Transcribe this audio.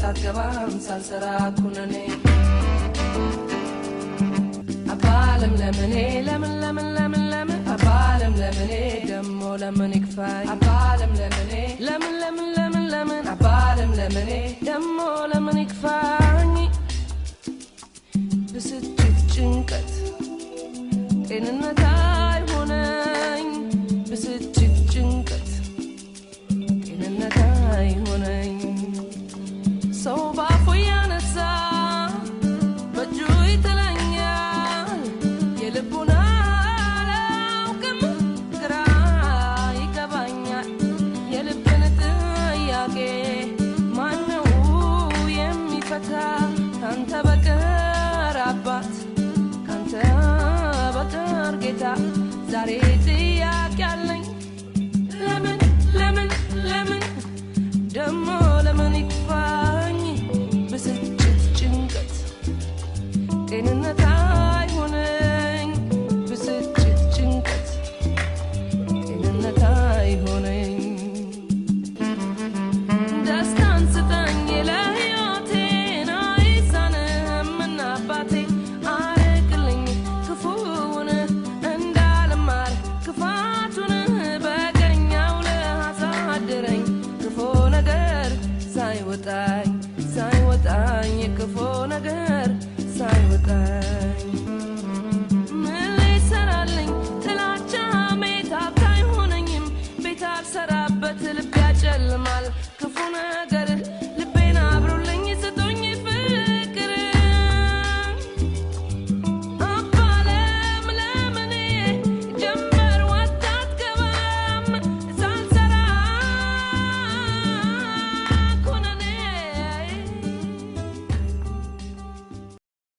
አትገባም ሳልሰራ ኩነኔ አባለም ለምኔ ለምን ለምን ለምን ለምን አባለም ለምኔ ደሞ ለምን ይክፋይ አባለም ለምኔ ለምን ለምን ለምን ለምን አባለም ለምኔ ደሞ ለምን ይክፋኝ ብስጭት ጭንቀት ጤንነት አይሆነኝ ብስጭት ጭንቀት ጤንነት አይሆነኝ ሰው ባፉ ያነሳ በእጁ ይጥለኛል የልቡን አላውቅም ግራ ይገባኛል የልብን ጥያቄ ማነው የሚፈታ ካንተ በቀር አባት ካንተ በቀር ጌታ ዛሬ ጥያቄ አለኝ ለምን ለምን ለምን ደሞ ለምን ይክፋኝ ብስጭት ጭንቀት ጤንነት አይሆነኝ ብስጭት ጭንቀት ጤንነት አይሆነኝ ደስታን ስጠኝ ለሕይወቴን አይሳንህምና አባቴ አርቅልኝ ክፉውን እንዳልማር ክፋቱን በቀኛው ለአሳድረኝ ክፉ ነገር ሳይወጣ